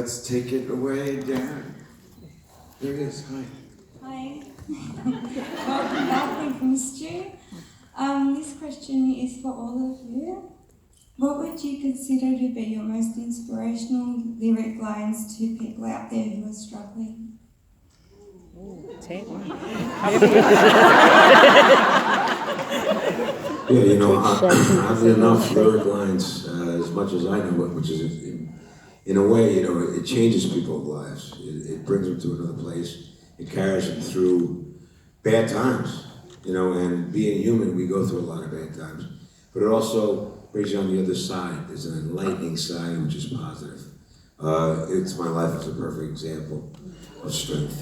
let's take it away, Darren. Here he is. Hi. Hi. Welcome back from Stu. This question is for all of you. What would you consider to be your most inspirational lyric lines to people out there who are struggling? Yeah, you know, oddly enough, lyric lines, as much as I know it, which is, in a way, you know, it changes people's lives. It brings them to another place. It carries them through bad times, you know, and being human, we go through a lot of bad times. But it also brings you on the other side. There's an enlightening side, which is positive. It's my life is a perfect example of strength,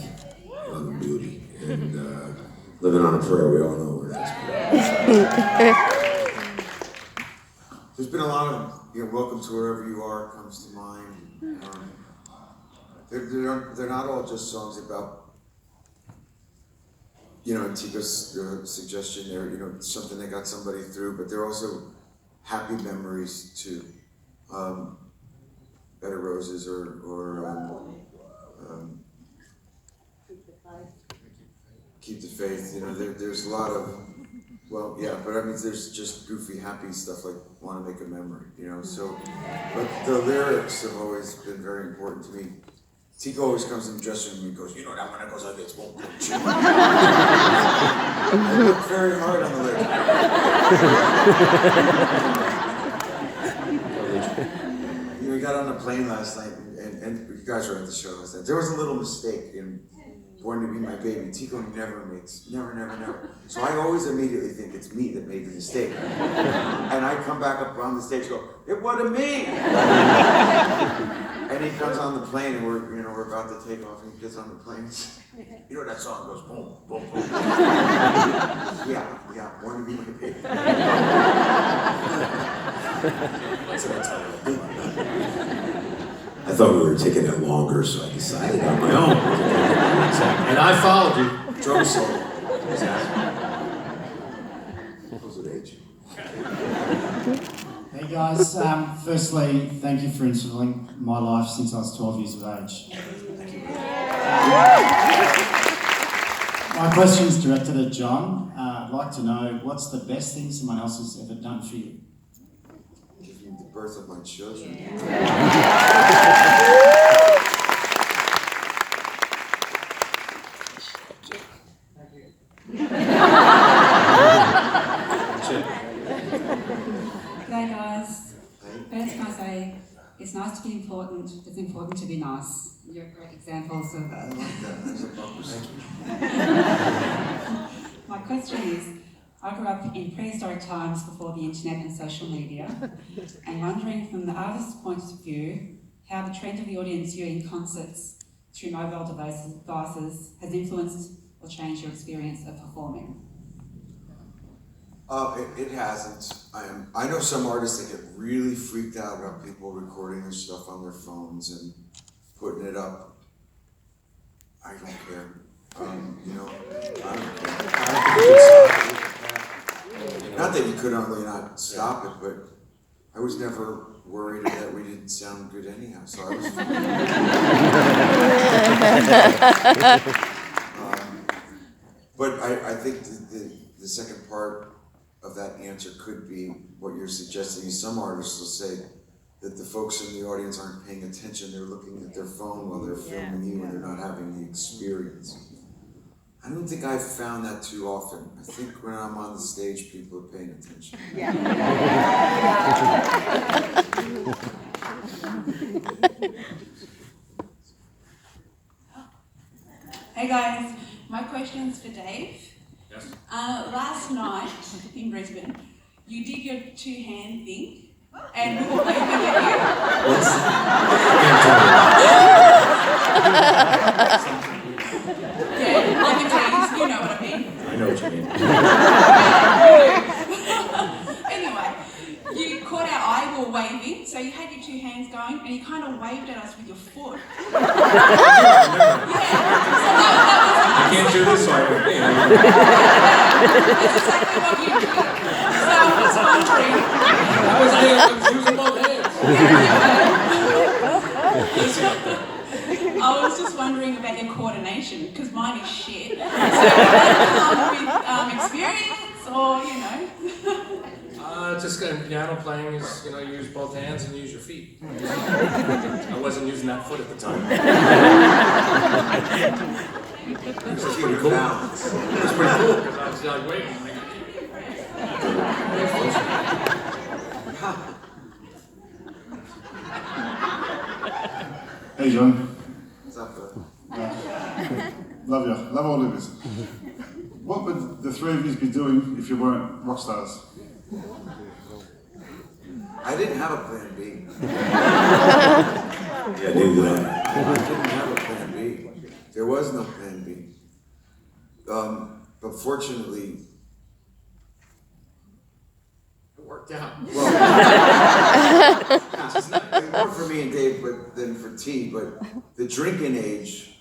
love, and beauty. And living on a prayer, we all know where that's been. There's been a lot of, you know, welcome to wherever you are comes to mind. They're not all just songs about, you know, Tico's suggestion there, you know, something that got somebody through, but they're also happy memories too. Bed of Roses or Keep the Faith, you know, there's a lot of, well, yeah, but I mean, there's just goofy, happy stuff like Want to Make a Memory, you know, so, but the lyrics have always been very important to me. Tico always comes in the dressing room and goes, you know that one that goes like this, won't coach you. I work very hard on the lyrics. You know, we got on a plane last night, and you guys were at the show last night. There was a little mistake in Born to Be My Baby. Tico never. So I always immediately think it's me that made the mistake. And I come back up on the stage and go, it wasn't me! And he comes on the plane and we're about to take off and he gets on the plane. You know that song goes boom, boom, boom. Yeah, Born to Be My Baby. That's what I tell you. I thought we were taking it longer, so I decided on my own. And I followed you. Drum solo. Close with age. Hey guys, firstly, thank you for installing my life since I was 12 years of age. My question is directed at John. I'd like to know, what's the best thing someone else has ever done for you? Give me the birth of my children. G'day guys. First can I say, it's nice to be important, it's important to be nice. You're great examples of that. I like that. That's a bumper. My question is, I grew up in prehistoric times before the internet and social media, and wondering from the artist's point of view, how the trend of the audience viewing concerts through mobile devices has influenced or changed your experience of performing. It hasn't. I know some artists that get really freaked out about people recording their stuff on their phones and putting it up. I don't care. You know, I don't care. I don't think you can stop it. Not that you could not stop it, but I was never worried that we didn't sound good anyhow, so I was fine. But I think the second part of that answer could be what you're suggesting. Some artists will say that the folks in the audience aren't paying attention, they're looking at their phone while they're filming you and they're not having the experience. I don't think I've found that too often. I think when I'm on the stage, people are paying attention. Hey guys, my question's for Dave. Yes. Last night in Brisbane, you did your two-hand thing, and we were waving at you. What's Yeah, like a tease, you know what I mean. I know what you mean. Anyway, you caught our eye, we were waving, so you had your two hands going, and you kind of waved at us with your foot. I can't do this, so I won't. That's exactly what you did. So I was wondering. I was using both hands. Yeah. wondering about your coordination, because mine is shit. So with experience, or you know. Just piano playing is, you use both hands and use your feet. I wasn't using that foot at the time. It was pretty cool. It was pretty cool because I was like, wait a minute. Hey John. What's up, bud? Love you. Love all of you. What would the three of you be doing if you weren't rock stars? I didn't have a plan B. Yeah, neither did I. I didn't have a plan B. There was no plan B. But fortunately, It worked out. well, more for me and Dave than for T, but the drinking age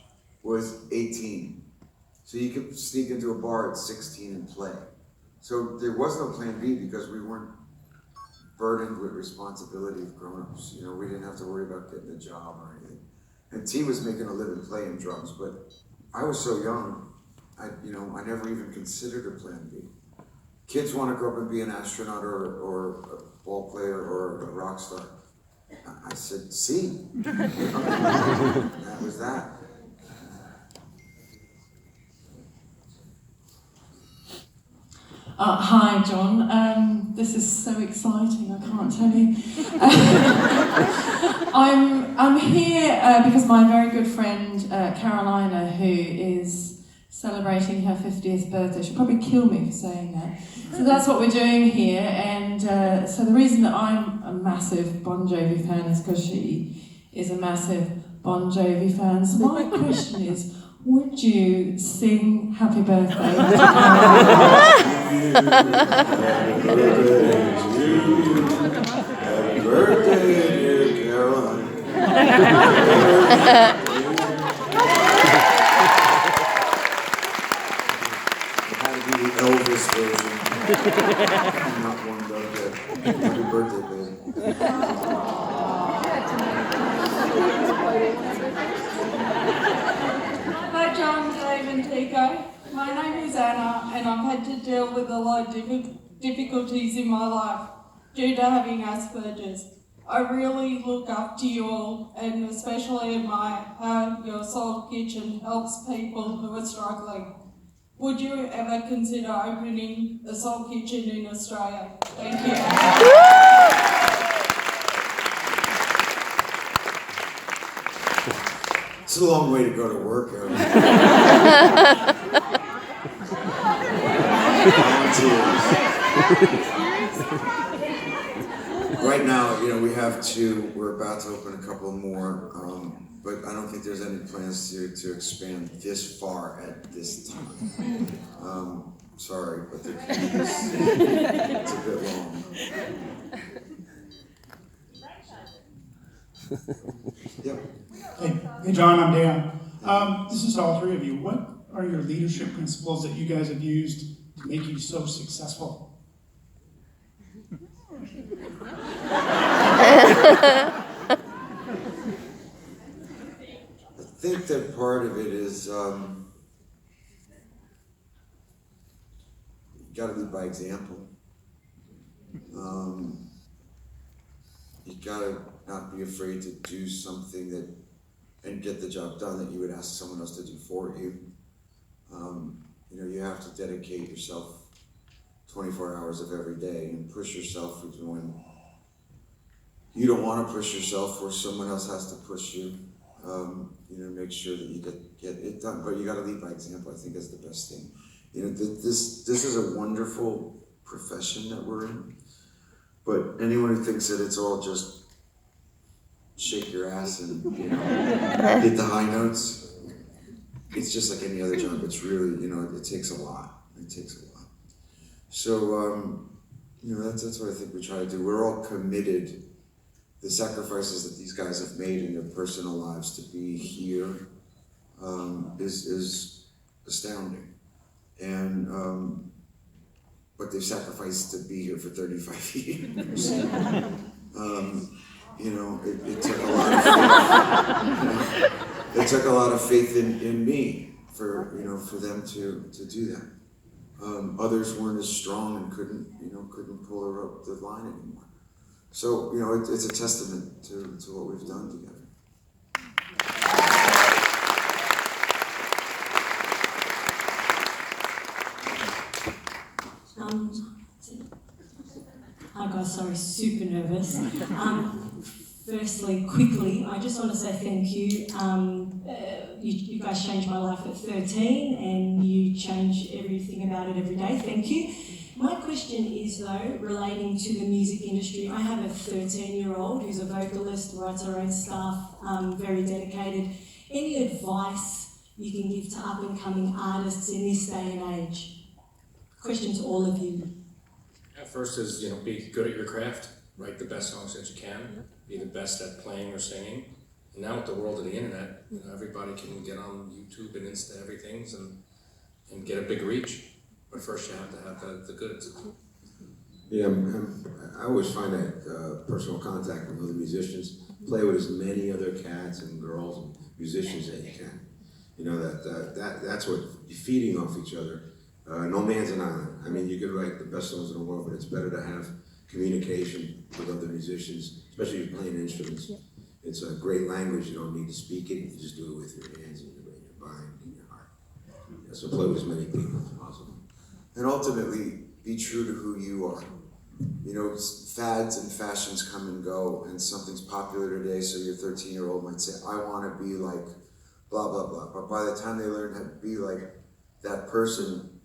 was 18. So you could sneak into a bar at 16 and play. So there was no plan B because we weren't burdened with responsibility of grown-ups. We didn't have to worry about getting a job or anything. And T was making a living playing drums, but I was so young, I never even considered a plan B. Kids want to grow up and be an astronaut or a ball player or a rock star. I said, C. That was that. Hi, John. This is so exciting. I can't tell you. I'm here because my very good friend Carolina, who is celebrating her 50th birthday, she'll probably kill me for saying that. So that's what we're doing here. And so the reason that I'm a massive Bon Jovi fan is because she is a massive Bon Jovi fan. So my question is, would you sing Happy Birthday to Happy birthday to you. Happy birthday, dear Caroline. It had to be the Elvis version. Not one dog yet. Happy birthday, baby. Hi John, Dave and Tico. My name is Anna and I've had to deal with a lot of difficulties in my life due to having Asperger's. I really look up to you all, and especially in my home, your Soul Kitchen helps people who are struggling. Would you ever consider opening a Soul Kitchen in Australia? Thank you. It's a long way to go to work. Right now, we have two. We're about to open a couple more, but I don't think there's any plans to expand this far at this time. Sorry, but it's a bit long. Yep. Hey John, I'm Dan. This is all three of you. What are your leadership principles that you guys have used to make you so successful? I think that part of it is you got to lead by example. You got to not be afraid to do something and get the job done that you would ask someone else to do for you. You have to dedicate yourself 24 hours of every day and push yourself when you don't want to push yourself or someone else has to push you. Make sure that you get it done. But you got to lead by example, I think, is the best thing. This is a wonderful profession that we're in. But anyone who thinks that it's all just shake your ass and hit the high notes, it's just like any other job. It's really, it takes a lot. It takes a lot. So, that's what I think we try to do. We're all committed. The sacrifices that these guys have made in their personal lives to be here is astounding. And but they've sacrificed to be here for 35 years. It took a lot of faith. it took a lot of faith in me for them to do that. Others weren't as strong and couldn't pull her up the line anymore. So, it's a testament to what we've done together. Hi guys, sorry, super nervous. Firstly, quickly, I just want to say thank you. You guys changed my life at 13 and you change everything about it every day. Thank you. My question is though, relating to the music industry. I have a 13-year-old who's a vocalist, writes her own stuff, very dedicated. Any advice you can give to up-and-coming artists in this day and age? Question to all of you. First is, be good at your craft, write the best songs that you can, be the best at playing or singing. And now with the world of the internet, everybody can get on YouTube and Insta everything and get a big reach. But first you have to have the goods. Yeah, I always find that personal contact with other musicians, play with as many other cats and girls and musicians that you can. That's what you're feeding off each other. No man's an island. I mean, you could write the best songs in the world, but it's better to have communication with other musicians, especially if you're playing instruments. Yeah. It's a great language. You don't need to speak it. You just do it with your hands and your mind and your heart. Yeah, so play with as many people as possible. And ultimately, be true to who you are. Fads and fashions come and go, and something's popular today, so your 13-year-old might say, I want to be like blah, blah, blah. But by the time they learn how to be like that person,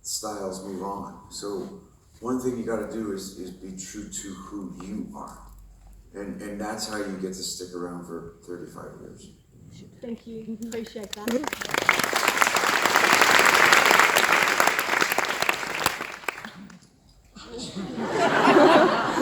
styles move on. So one thing you got to do is be true to who you are. And that's how you get to stick around for 35 years. Thank you. Appreciate that.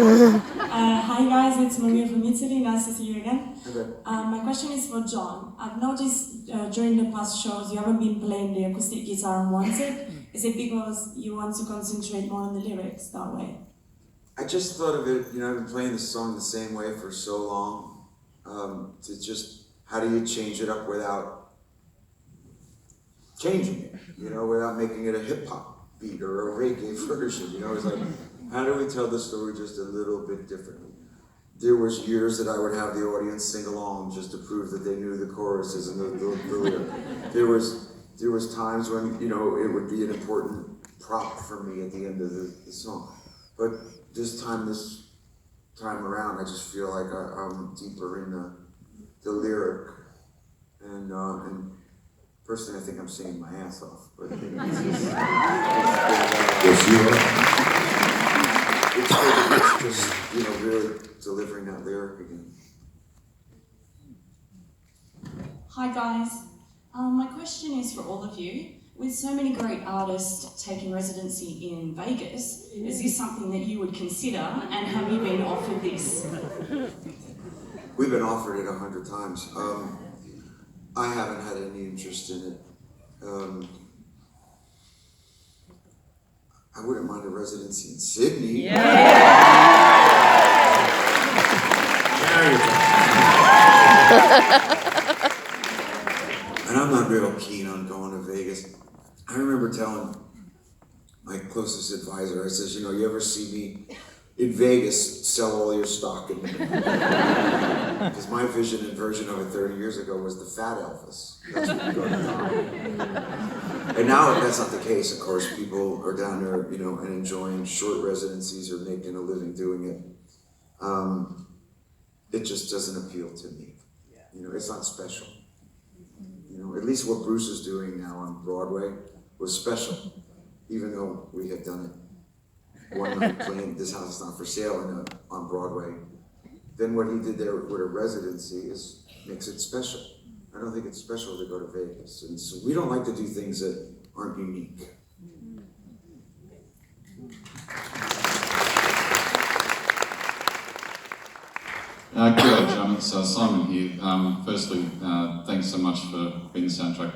Hi guys, it's Maria from Italy. Nice to see you again. Okay. My question is for John. I've noticed during the past shows you haven't been playing the acoustic guitar unwanted. Is it because you want to concentrate more on the lyrics that way? I just thought of it, I've been playing this song the same way for so long, to just, how do you change it up without changing it, without making it a hip-hop beat or a reggae version, It's like, how do we tell the story just a little bit differently? There was years that I would have the audience sing along just to prove that they knew the choruses and the lyric. There was times when, it would be an important prop for me at the end of the song. But this time around, I just feel like I'm deeper in the lyric. And personally, I think I'm singing my ass off. But it's just, really delivering that lyric again. Hi guys. My question is for all of you. With so many great artists taking residency in Vegas, is this something that you would consider, and have you been offered this? We've been offered it 100 times. I haven't had any interest in it. I wouldn't mind a residency in Sydney. Yeah. And I'm not real keen on going to Vegas. I remember telling my closest advisor, I says, you ever see me in Vegas, sell all your stock in me? Because my vision and version of it 30 years ago was the fat Elvis. That's what you go down. And now that's not the case. Of course, people are down there, and enjoying short residencies or making a living doing it. It just doesn't appeal to me. It's not special. At least what Bruce is doing now on Broadway was special, even though we had done it one night playing This House Is Not For Sale on Broadway. Then what he did there with a residency makes it special. I don't think it's special to go to Vegas. And so we don't like to do things that aren't unique. Good day, John. It's Simon here. Firstly, thanks so much for being the soundtrack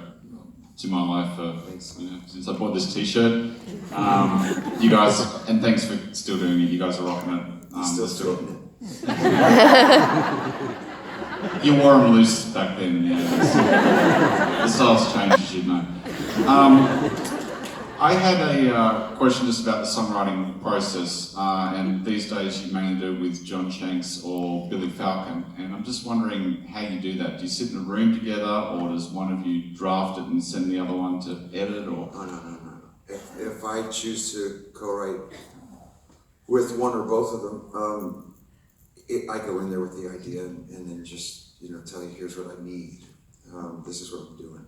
to my life since I bought this T-shirt. You guys, and thanks for still doing it. You guys are rocking it. Still doing it. You wore them loose back then, yeah. The style's changed, as you know. I had a question just about the songwriting process, and these days you mainly do with John Shanks or Billy Falcon, and I'm just wondering how you do that. Do you sit in a room together, or does one of you draft it and send the other one to edit, or? No. If I choose to co-write with one or both of them, I go in there with the idea and then just, tell you, here's what I need. This is what I'm doing.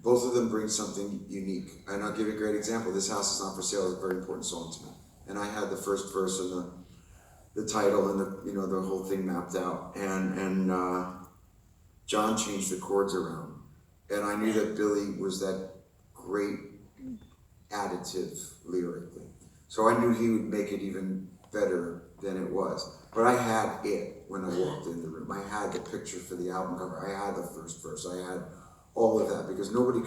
Both of them bring something unique. And I'll give you a great example. This House Is Not For Sale is a very important song to me. And I had the first verse and the title and the whole thing mapped out. And John changed the chords around. And I knew that Billy was that great additive lyrically. So I knew he would make it even better than it was. But I had it when I walked in the room. I had the picture for the album cover. I had the first verse. I had all of that, because no one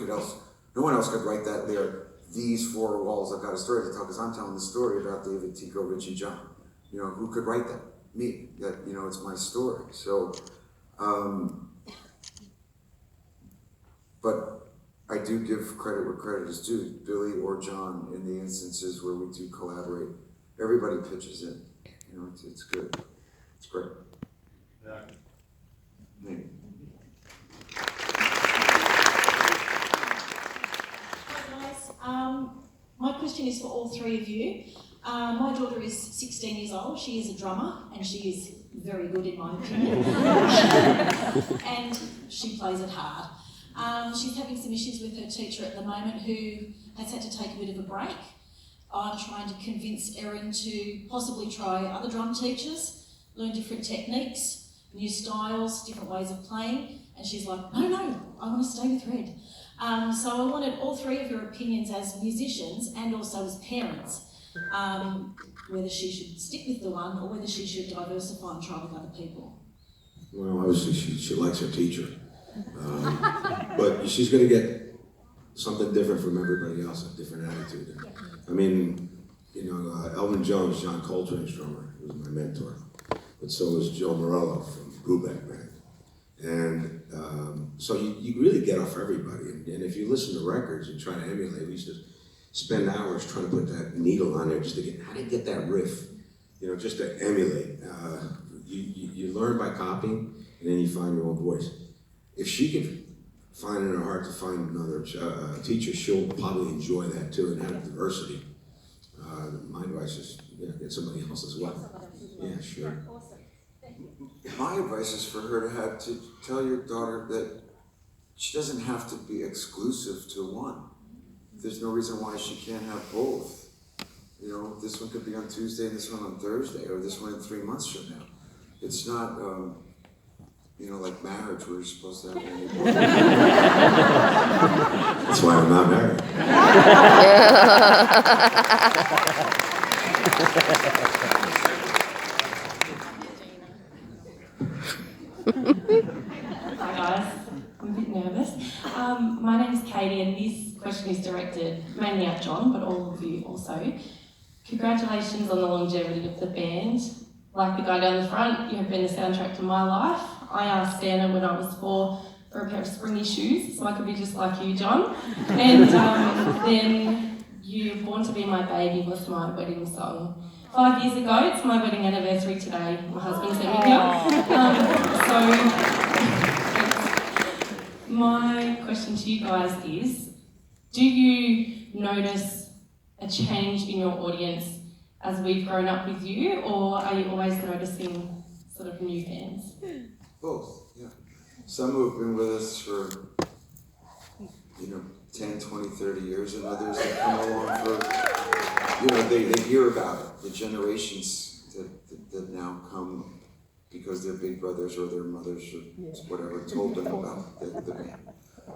else could write that lyric. These four walls, I've got a story to tell, because I'm telling the story about David, Tico, Rich, and John. Who could write that? Me. That, it's my story. So, but I do give credit where credit is due. Billy or John, in the instances where we do collaborate, everybody pitches in. It's good. It's great. Yeah. Maybe. My question is for all three of you. My daughter is 16 years old. She is a drummer, and she is very good in my opinion. And she plays it hard. She's having some issues with her teacher at the moment, who has had to take a bit of a break. I'm trying to convince Erin to possibly try other drum teachers, learn different techniques, new styles, different ways of playing. And she's like, no, I want to stay with Red. So I wanted all three of your opinions as musicians and also as parents, whether she should stick with the one or whether she should diversify and try with other people. Well, obviously she likes her teacher, but she's going to get something different from everybody else, a different attitude. I mean, Elvin Jones, John Coltrane's drummer, was my mentor, but so was Joe Morello from Brubeck Band. And so you really get off everybody. And if you listen to records and try to emulate, we used to spend hours trying to put that needle on there just to get, how to get that riff, just to emulate. You learn by copying, and then you find your own voice. If she can find in her heart to find another teacher, she'll probably enjoy that too and have diversity. My advice is, get somebody else as well. Yeah, sure. My advice is for her to tell your daughter that she doesn't have to be exclusive to one. There's no reason why she can't have both. This one could be on Tuesday and this one on Thursday, or this one in 3 months from now. It's not, like marriage where you're supposed to have only one. That's why I'm not married. Hi guys, I'm a bit nervous. My name is Katie, and this question is directed mainly at John, but all of you also. Congratulations on the longevity of the band. Like the guy down the front, you have been the soundtrack to my life. I asked Anna when I was 4 for a pair of springy shoes, so I could be just like you, John. And then you were born to be my baby was my wedding song. 5 years ago, it's my wedding anniversary today. My husband sent me here. So my question to you guys is, do you notice a change in your audience as we've grown up with you, or are you always noticing sort of new fans? Both, yeah. Some who have been with us for, 10, 20, 30 years, and others that come along for, they hear about it. The generations that now come because their big brothers or their mothers or whatever told them about the band.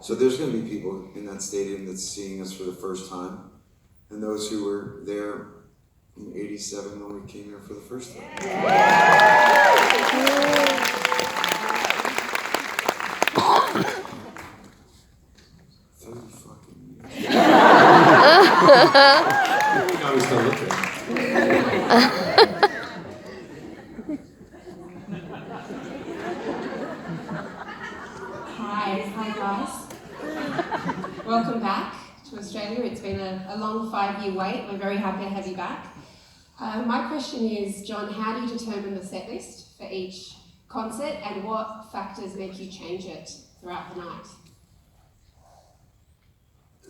So there's going to be people in that stadium that's seeing us for the first time, and those who were there in '87 when we came here for the first time. 30 fucking years. I was still looking. Australia. It's been a long 5-year wait. We're very happy to have you back. My question is, John, how do you determine the set list for each concert, and what factors make you change it throughout the night?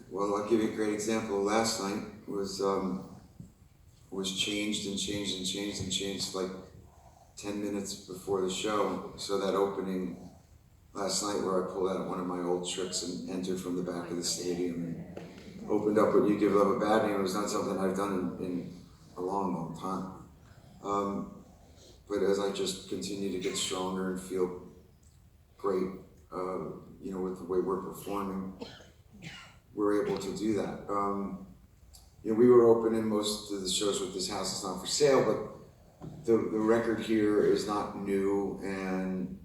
Well, I'll give you a great example. Last night was changed and changed and changed and changed like 10 minutes before the show. So that opening last night where I pulled out one of my old tricks and entered from the back of the stadium and opened up what You Give Love a Bad Name, it was not something I've done in a long, long time. But as I just continue to get stronger and feel great, with the way we're performing, we're able to do that. We were opening most of the shows with This House Is Not For Sale, but the record here is not new, and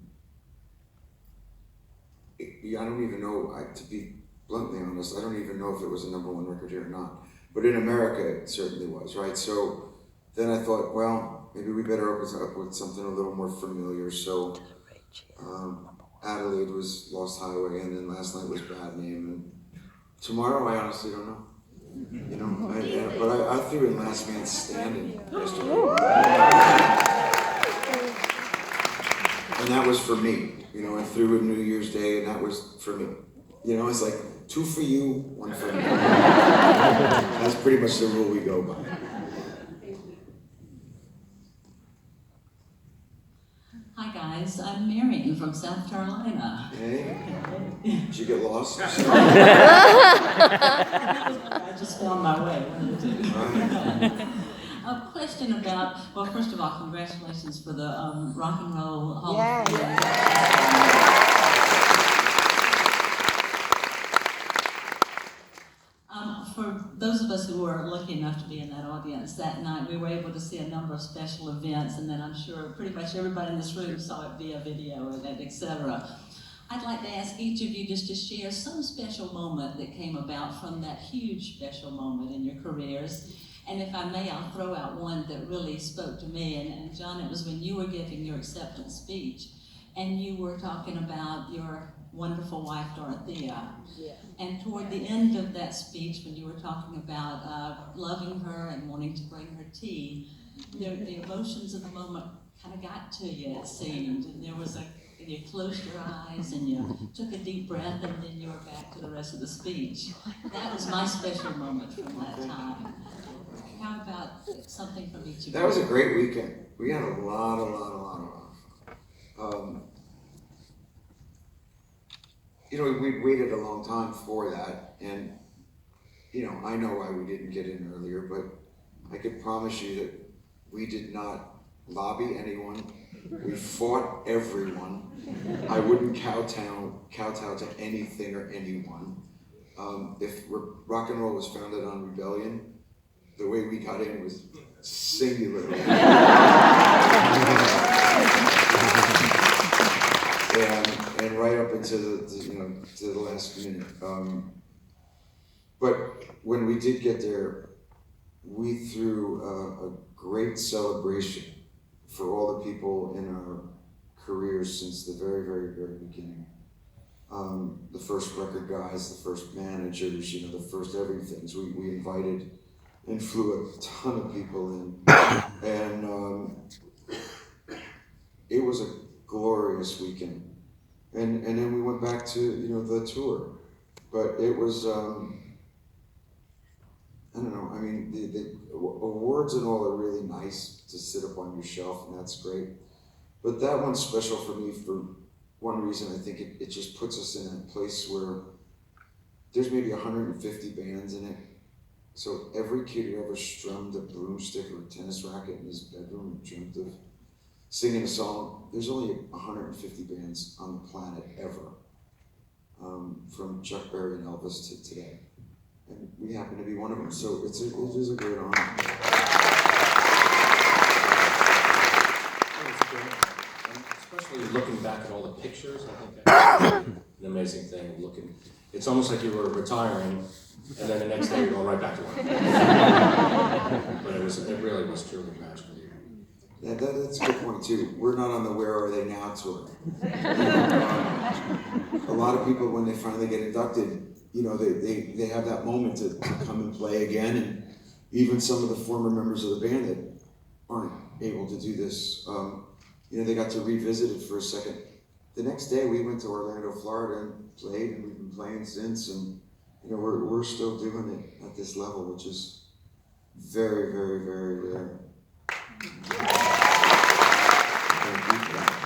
I don't even know, to be bluntly honest, I don't even know if it was a #1 record here or not. But in America, it certainly was, right? So then I thought, well, maybe we better open up with something a little more familiar. So Adelaide was Lost Highway, and then last night was Bad Name, and tomorrow I honestly don't know. But I threw in Last Man Standing yesterday. And that was for me. I threw in New Year's Day, and that was for me. It's like 2 for you, 1 for me. That's pretty much the rule we go by. Hi guys, I'm Marion from South Carolina. Hey, did you get lost? I just found my way. A question about, well, first of all, congratulations for the Rock and Roll Hall of Fame. For those of us who were lucky enough to be in that audience that night, we were able to see a number of special events, and then I'm sure pretty much everybody in this room saw it via video and etc. I'd like to ask each of you just to share some special moment that came about from that huge special moment in your careers. And if I may, I'll throw out one that really spoke to me. And John, it was when you were giving your acceptance speech, and you were talking about your wonderful wife, Dorothea. Yeah. And toward the end of that speech, when you were talking about loving her and wanting to bring her tea, the emotions of the moment kind of got to you, it seemed. And there was you closed your eyes and you took a deep breath, and then you were back to the rest of the speech. That was my special moment from that time. How about something from each of you? That was a great weekend. We had a lot of fun. We waited a long time for that, and I know why we didn't get in earlier, but I could promise you that we did not lobby anyone. We fought everyone. I wouldn't kowtow to anything or anyone. If rock and roll was founded on rebellion, the way we got in was singular. And right up into the last minute. But when we did get there, we threw a great celebration for all the people in our careers since the very, very, very beginning. The first record guys, the first managers, the first everythings. We invited and flew a ton of people in, and it was a glorious weekend. And then we went back to the tour, but it was I don't know. I mean, the awards and all are really nice to sit up on your shelf, and that's great. But that one's special for me for one reason. I think it just puts us in a place where there's maybe 150 bands in it. So every kid who ever strummed a broomstick or a tennis racket in his bedroom and dreamt of singing a song, there's only 150 bands on the planet ever, from Chuck Berry and Elvis to today. And we happen to be one of them, so it is a great honor. Especially looking back at all the pictures, I think that's an amazing thing. It's almost like you were retiring, and then the next day you're going right back to work. But it really was truly magical. Yeah, that's a good point too. We're not on the Where Are They Now tour. A lot of people, when they finally get inducted, you know, they have that moment to come and play again, and even some of the former members of the band that aren't able to do this, you know, they got to revisit it for a second. The next day we went to Orlando, Florida and played, and we've been playing since, and you know, we're still doing it at this level, which is very, very, very rare. Thank you for that.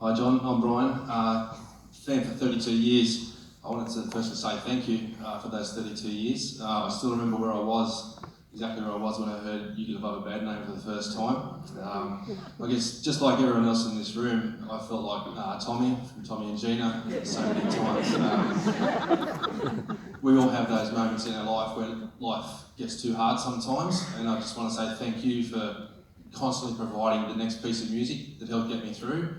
Hi John, I'm Brian, fan for 32 years. I wanted to firstly say thank you for those 32 years. I still remember where I was, exactly where I was when I heard You Could Have Other Bad Name for the first time. I guess just like everyone else in this room, I felt like Tommy from Tommy and Gina so many times. We all have those moments in our life where life gets too hard sometimes, and I just want to say thank you for constantly providing the next piece of music that helped get me through.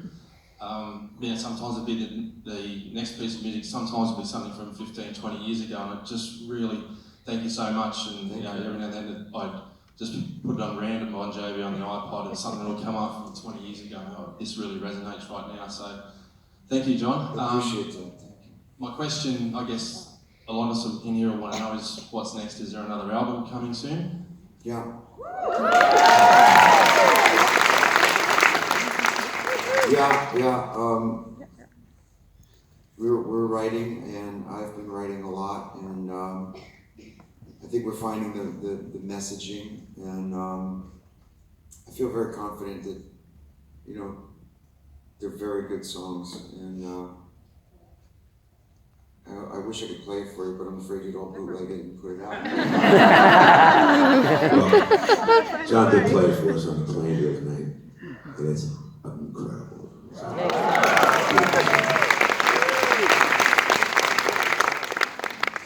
Yeah, sometimes it'll be the next piece of music, sometimes it'll be something from 15, 20 years ago, and I just really thank you so much. And you know, every now and then I'd just put it on random on Jovi on the iPod, and something will come up from 20 years ago, and this really resonates right now, so thank you, John. I appreciate that, thank you. My question, I guess, a lot of us in here want to know is what's next? Is there another album coming soon? Yeah. Yeah. We're writing, and I've been writing a lot, and I think we're finding the messaging, and I feel very confident that, you know, they're very good songs, and I wish I could play it for you, but I'm afraid you'd all bootleg it and put it out. Well, John did play for us on the plane the other night, and it's incredible.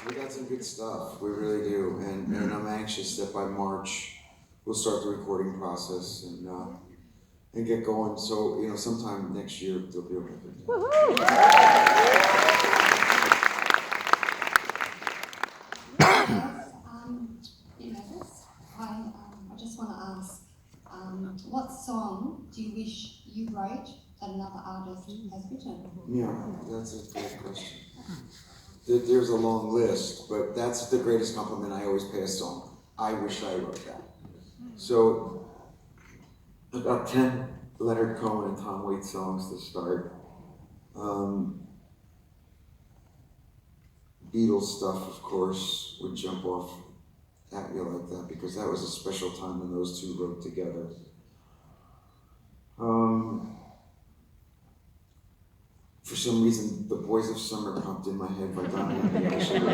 We got some good stuff, we really do, and I'm anxious that by March we'll start the recording process and get going. So, you know, sometime next year there'll be a record. I just want to ask, what song do you wish you wrote that another artist has written? Yeah, that's a great question. There's a long list, but that's the greatest compliment I always pay a song. I wish I wrote that. So, about 10 Leonard Cohen and Tom Waits songs to start. Beatles stuff, of course, would jump off at you like that, because that was a special time when those two wrote together. For some reason, The Boys of Summer popped in my head by Donny and the Ashley.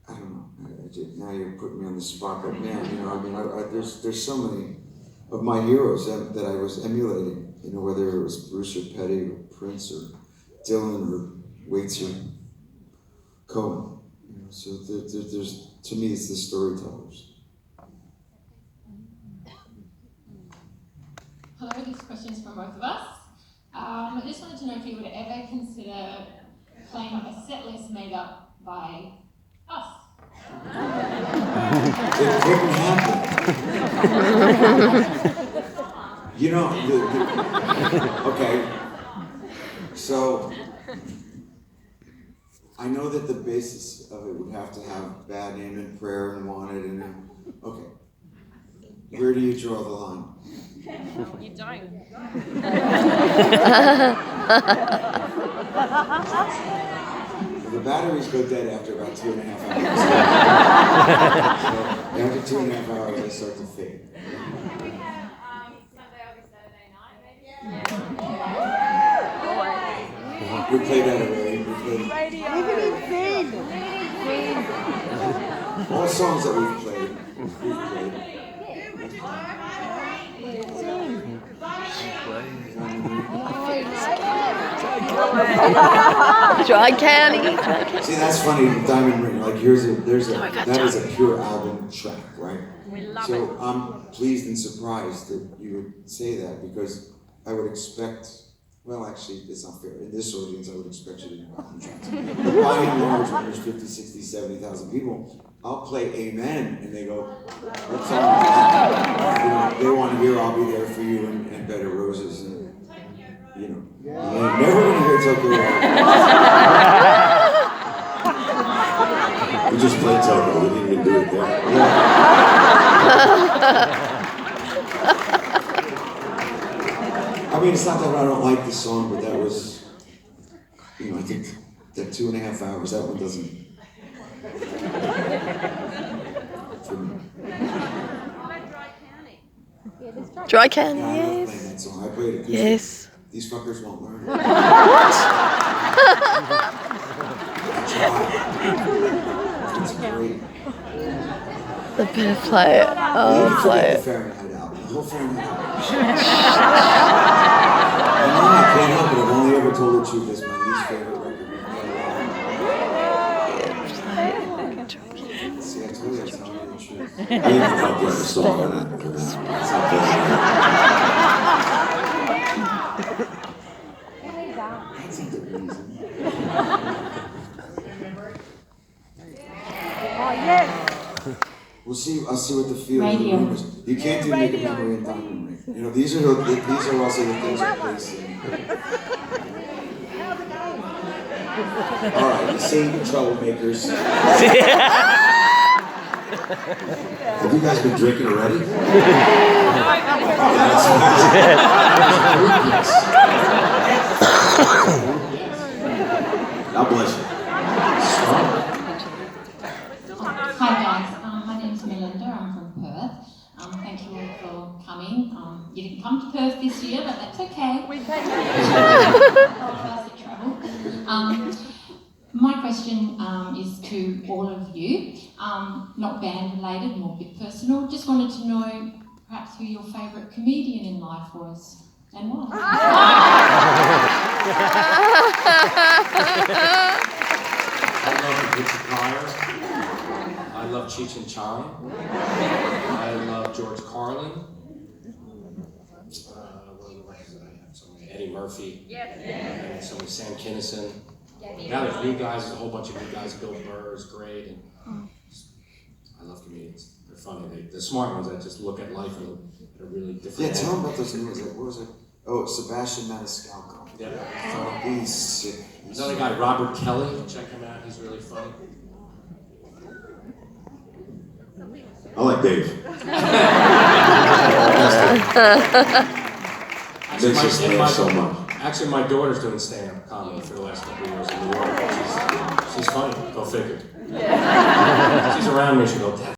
I don't know. Now you're putting me on the spot, but man, you know, I mean, there's so many of my heroes that I was emulating. You know, whether it was Bruce or Petty or Prince or Dylan or Waits or Cohen. You know, so there's to me, it's the storytellers. Hello, this question is from both of us. I just wanted to know if you would ever consider playing a set list made up by us. It couldn't happen. You know, okay, so I know that the basis of it would have to have Bad Name and Prayer and Wanted and okay. Where do you draw the line? You don't. The batteries go dead after about 2.5 hours. So after 2.5 hours, they start to fade. We played that already. We played all songs that we've played. Dry County. See, that's funny. Diamond Ring. Like, that is a pure album track, right? We love so it. I'm pleased and surprised that you would say that, because I would expect. Well, actually, it's not fair. In this audience, I would expect you to know album tracks. But by and large, when there's 50, 60, 70,000 people, I'll play Amen, and they go, what song? They want to hear I'll Be There For You and Bed of Roses, and you ain't never gonna hear Tokyo. We just played Tokyo, we didn't even do it there. I mean, it's not that I don't like the song, but that was, I think that 2.5 hours, that one doesn't. Dry County, Yeah, I love playing yes. that song. I played it. Yes. These fuckers won't learn. It's great. The better play it. Oh, play The it. Fahrenheit album. The whole Fahrenheit album. I can't help it. I've only ever told the truth. It's my least favorite record. See, I told you I was telling you the truth. I didn't help you understand that. That's not the reason. Oh, yes. I'll see what the feel of the Radio. room is. You can't do Make a Memory and Diamond Ring. These are also the things that they sing. All right, you see, troublemakers. Have you guys been drinking already? God bless you. Hi guys, my name's Melinda, I'm from Perth. Thank you all for coming. You didn't come to Perth this year, but that's okay. We take travel. My question is to all of you, not band related, more a bit personal. Just wanted to know perhaps who your favourite comedian in life was and why. I love Richard Pryor. I love Cheech and Chong. I love George Carlin. Eddie Murphy. And somebody, Sam Kinison. Now there's new guys, there's a whole bunch of new guys. Bill Burr is great. And I love comedians. They're funny. The smart ones that just look at life in a really different Yeah, tell angle. them about those new ones. What was it? Oh, Sebastian Maniscalco. Yeah. He's sick. Another guy, Robert Kelly. Check him out. He's really funny. I like Dave. Makes us laugh so much. Actually, my daughter's doing stand-up comedy for the last couple of years in New York. She's funny. Go figure. She's around me. She goes, Dad,